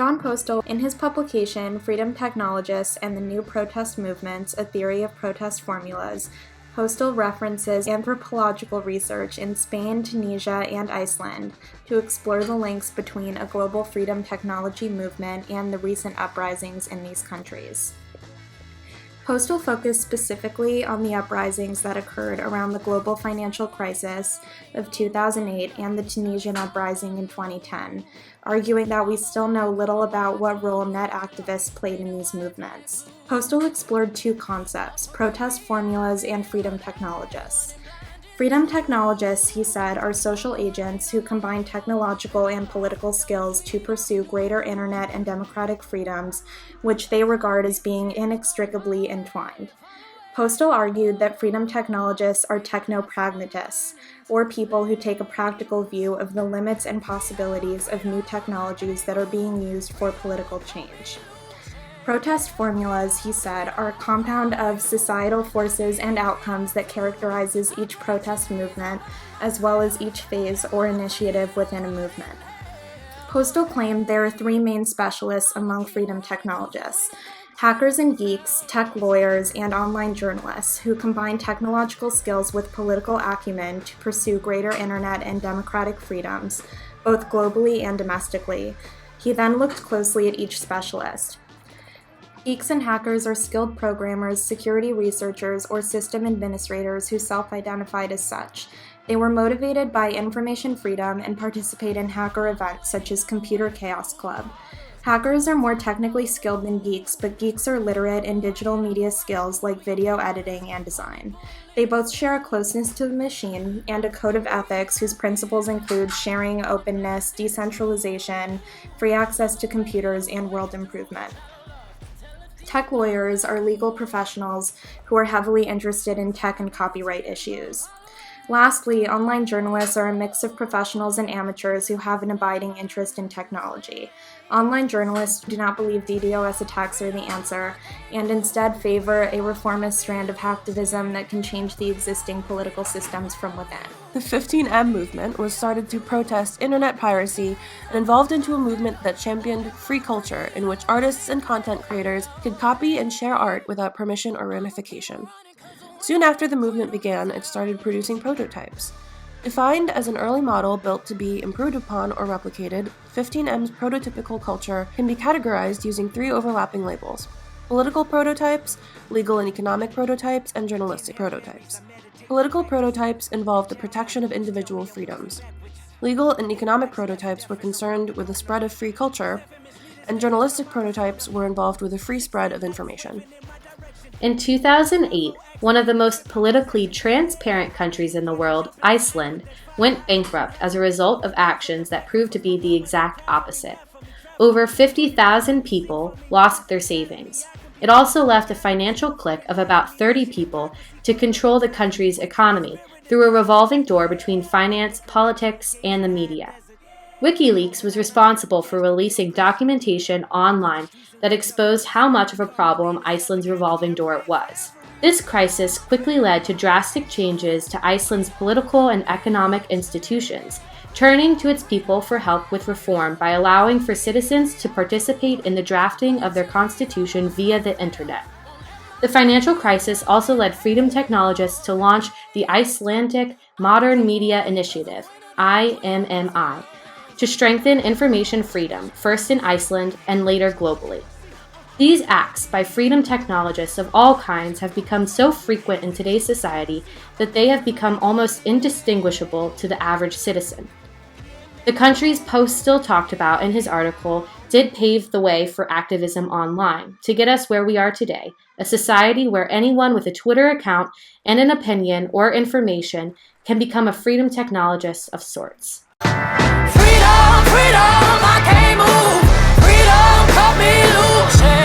John Postal, in his publication Freedom Technologists and the New Protest Movements, A Theory of Protest Formulas, Postal references anthropological research in Spain, Tunisia, and Iceland to explore the links between a global freedom technology movement and the recent uprisings in these countries. Postal focused specifically on the uprisings that occurred around the global financial crisis of 2008 and the Tunisian uprising in 2010, arguing that we still know little about what role net activists played in these movements. Postal explored two concepts: protest formulas and freedom technologists. Freedom technologists, he said, are social agents who combine technological and political skills to pursue greater internet and democratic freedoms, which they regard as being inextricably entwined. Postal argued that freedom technologists are techno-pragmatists, or people who take a practical view of the limits and possibilities of new technologies that are being used for political change. Protest formulas, he said, are a compound of societal forces and outcomes that characterizes each protest movement, as well as each phase or initiative within a movement. Postal claimed there are three main specialists among freedom technologists: hackers and geeks, tech lawyers, and online journalists who combine technological skills with political acumen to pursue greater internet and democratic freedoms, both globally and domestically. He then looked closely at each specialist. Geeks and hackers are skilled programmers, security researchers, or system administrators who self-identified as such. They were motivated by information freedom and participate in hacker events such as Computer Chaos Club. Hackers are more technically skilled than geeks, but geeks are literate in digital media skills like video editing and design. They both share a closeness to the machine and a code of ethics whose principles include sharing, openness, decentralization, free access to computers, and world improvement. Tech lawyers are legal professionals who are heavily interested in tech and copyright issues. Lastly, online journalists are a mix of professionals and amateurs who have an abiding interest in technology. Online journalists do not believe DDoS attacks are the answer, and instead favor a reformist strand of hacktivism that can change the existing political systems from within. The 15M movement was started to protest internet piracy and evolved into a movement that championed free culture in which artists and content creators could copy and share art without permission or ramification. Soon after the movement began, it started producing prototypes. Defined as an early model built to be improved upon or replicated, 15M's prototypical culture can be categorized using three overlapping labels: political prototypes, legal and economic prototypes, and journalistic prototypes. Political prototypes involved the protection of individual freedoms. Legal and economic prototypes were concerned with the spread of free culture, and journalistic prototypes were involved with the free spread of information. In 2008, one of the most politically transparent countries in the world, Iceland, went bankrupt as a result of actions that proved to be the exact opposite. Over 50,000 people lost their savings. It also left a financial clique of about 30 people to control the country's economy through a revolving door between finance, politics, and the media. WikiLeaks was responsible for releasing documentation online that exposed how much of a problem Iceland's revolving door was. This crisis quickly led to drastic changes to Iceland's political and economic institutions, turning to its people for help with reform by allowing for citizens to participate in the drafting of their constitution via the internet. The financial crisis also led freedom technologists to launch the Icelandic Modern Media Initiative, IMMI, to strengthen information freedom, first in Iceland and later globally. These acts by freedom technologists of all kinds have become so frequent in today's society that they have become almost indistinguishable to the average citizen. The countries Postal talked about in his article did pave the way for activism online to get us where we are today, a society where anyone with a Twitter account and an opinion or information can become a freedom technologist of sorts. Freedom, freedom, I can't move. Freedom, cut me loose.